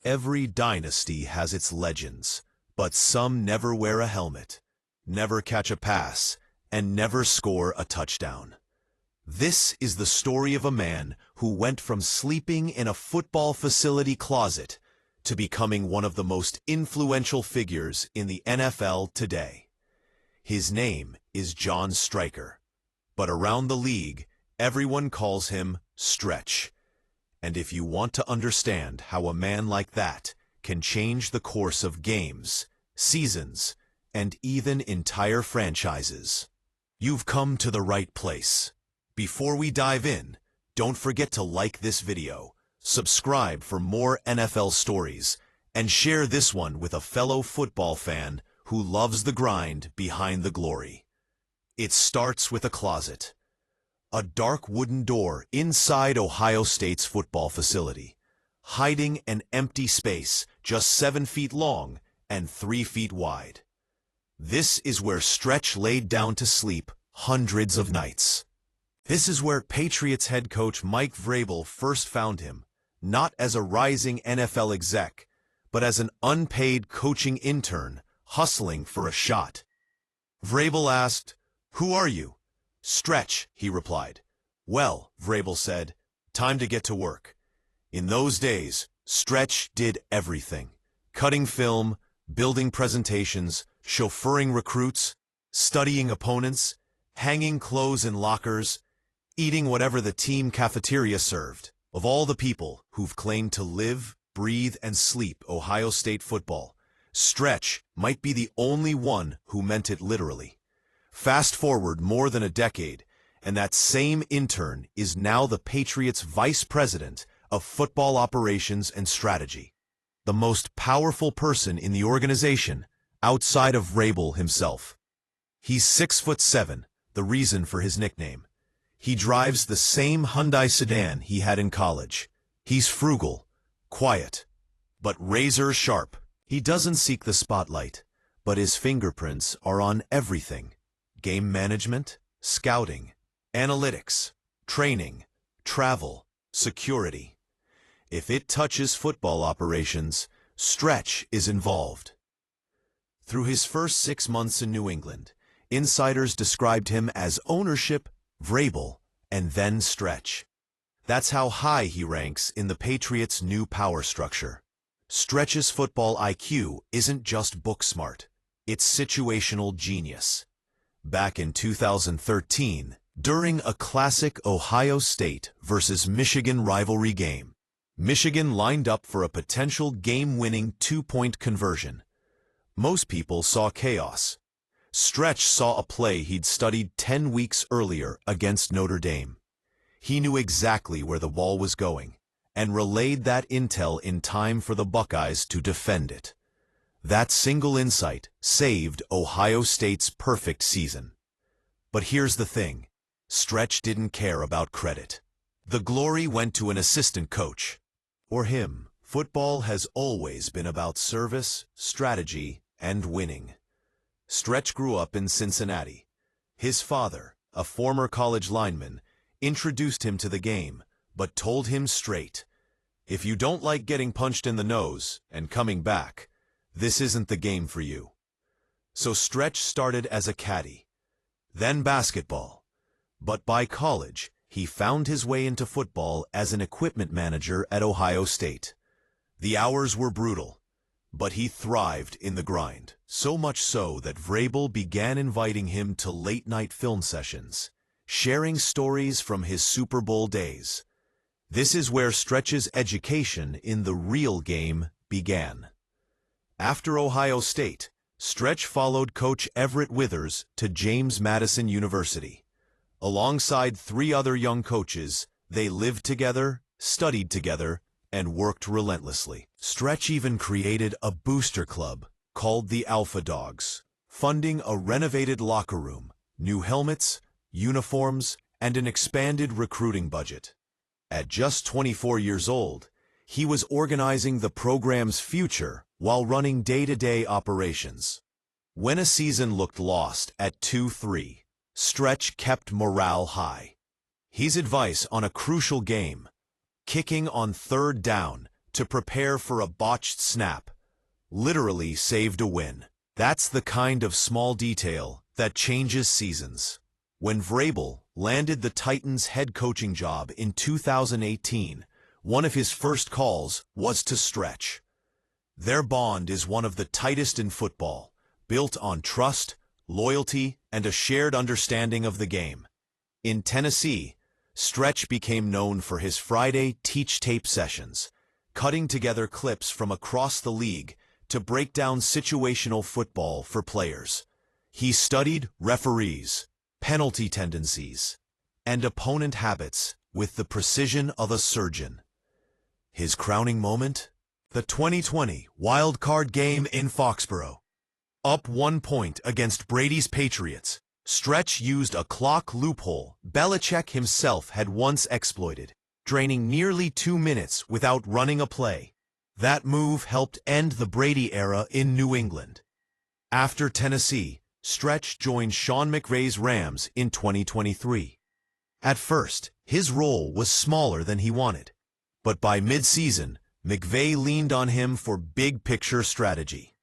Every dynasty has its legends, but some never wear a helmet, never catch a pass, and never score a touchdown. This is the story of a man who went from sleeping in a football facility closet to becoming one of the most influential figures in the NFL today. His name is John Streicher, but around the league, everyone calls him Stretch. And if you want to understand how a man like that can change the course of games, seasons, and even entire franchises, you've come to the right place. Before we dive in, don't forget to like this video, subscribe for more NFL stories, and share this one with a fellow football fan who loves the grind behind the glory. It starts with a closet. A dark wooden door inside Ohio State's football facility, hiding an empty space just 7 feet long and 3 feet wide. This is where Stretch laid down to sleep hundreds of nights. This is where Patriots head coach Mike Vrabel first found him, not as a rising NFL exec, but as an unpaid coaching intern hustling for a shot. Vrabel asked, "Who are you?" "Stretch," he replied. "Well," Vrabel said, "time to get to work." In those days, Stretch did everything: cutting film, building presentations, chauffeuring recruits, studying opponents, hanging clothes in lockers, eating whatever the team cafeteria served. Of all the people who've claimed to live, breathe, and sleep Ohio State football, Stretch might be the only one who meant it literally. Fast forward more than a decade, and that same intern is now the Patriots' vice president of football operations and strategy, the most powerful person in the organization outside of Vrabel himself. He's 6'7", the reason for his nickname. He drives the same Hyundai sedan he had in college. He's frugal, quiet, but razor sharp. He doesn't seek the spotlight, but his fingerprints are on everything: game management, scouting, analytics, training, travel, security. If it touches football operations, Stretch is involved. Through his first 6 months in New England, insiders described him as ownership, Vrabel, and then Stretch. That's how high he ranks in the Patriots' new power structure. Stretch's football IQ isn't just book smart, it's situational genius. Back in 2013, during a classic Ohio State versus Michigan rivalry game, Michigan lined up for a potential game-winning 2-point conversion. Most people saw chaos. Stretch saw a play he'd studied 10 weeks earlier against Notre Dame. He knew exactly where the ball was going, and relayed that intel in time for the Buckeyes to defend it. That single insight saved Ohio State's perfect season. But here's the thing: Stretch didn't care about credit. The glory went to an assistant coach. Or him. Football has always been about service, strategy, and winning. Stretch grew up in Cincinnati. His father, a former college lineman, introduced him to the game, but told him straight, "If you don't like getting punched in the nose and coming back, this isn't the game for you." So Stretch started as a caddy, then basketball. But by college, he found his way into football as an equipment manager at Ohio State. The hours were brutal, but he thrived in the grind, so much so that Vrabel began inviting him to late-night film sessions, sharing stories from his Super Bowl days. This is where Stretch's education in the real game began. After Ohio State, Stretch followed Coach Everett Withers to James Madison University. Alongside 3 other young coaches, they lived together, studied together, and worked relentlessly. Stretch even created a booster club called the Alpha Dogs, funding a renovated locker room, new helmets, uniforms, and an expanded recruiting budget. At just 24 years old, he was organizing the program's future while running day-to-day operations. When a season looked lost at 2-3, Stretch kept morale high. His advice on a crucial game, kicking on 3rd down, to prepare for a botched snap, literally saved a win. That's the kind of small detail that changes seasons. When Vrabel landed the Titans' head coaching job in 2018, one of his first calls was to Stretch. Their bond is one of the tightest in football, built on trust, loyalty, and a shared understanding of the game. In Tennessee, Stretch became known for his Friday teach tape sessions, cutting together clips from across the league to break down situational football for players. He studied referees, penalty tendencies, and opponent habits with the precision of a surgeon. His crowning moment? The 2020 wild card game in Foxborough. Up 1 point against Brady's Patriots, Stretch used a clock loophole Belichick himself had once exploited, draining nearly 2 minutes without running a play. That move helped end the Brady era in New England. After Tennessee, Stretch joined Sean McVay's Rams in 2023. At first, his role was smaller than he wanted, but by mid-season, McVay leaned on him for big-picture strategy.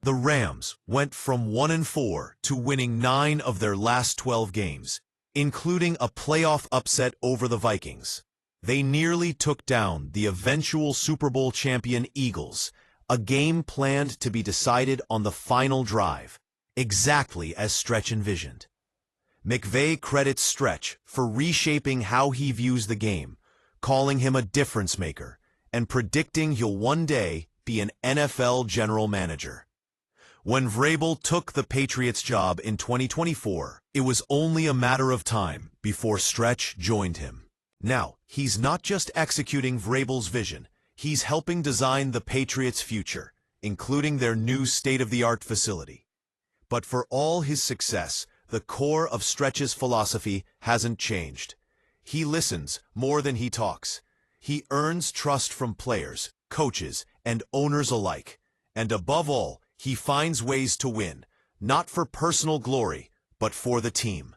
The Rams went from 1-4 to winning 9 of their last 12 games, including a playoff upset over the Vikings. They nearly took down the eventual Super Bowl champion Eagles, a game planned to be decided on the final drive, exactly as Stretch envisioned. McVay credits Stretch for reshaping how he views the game, calling him a difference maker, and predicting he'll one day be an NFL general manager. When Vrabel took the Patriots job in 2024, it was only a matter of time before Stretch joined him. Now, he's not just executing Vrabel's vision, he's helping design the Patriots' future, including their new state-of-the-art facility. But for all his success, the core of Stretch's philosophy hasn't changed. He listens more than he talks. He earns trust from players, coaches, and owners alike. And above all, he finds ways to win, not for personal glory, but for the team.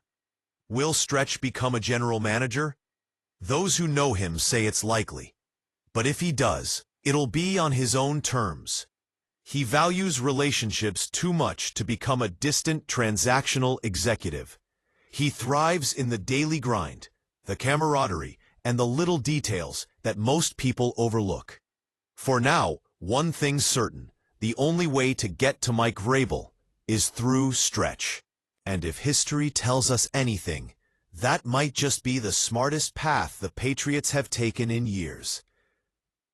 Will Stretch become a general manager? Those who know him say it's likely. But if he does, it'll be on his own terms. He values relationships too much to become a distant transactional executive. He thrives in the daily grind, the camaraderie, and the little details that most people overlook. For now, one thing's certain: the only way to get to Mike Vrabel is through Stretch. And if history tells us anything, that might just be the smartest path the Patriots have taken in years.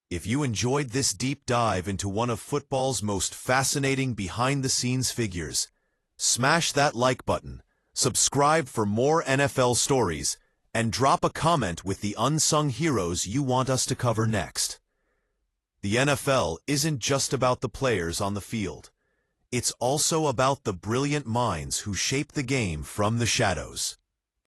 If you enjoyed this deep dive into one of football's most fascinating behind-the-scenes figures, smash that like button, subscribe for more NFL stories, and drop a comment with the unsung heroes you want us to cover next. The NFL isn't just about the players on the field. It's also about the brilliant minds who shape the game from the shadows.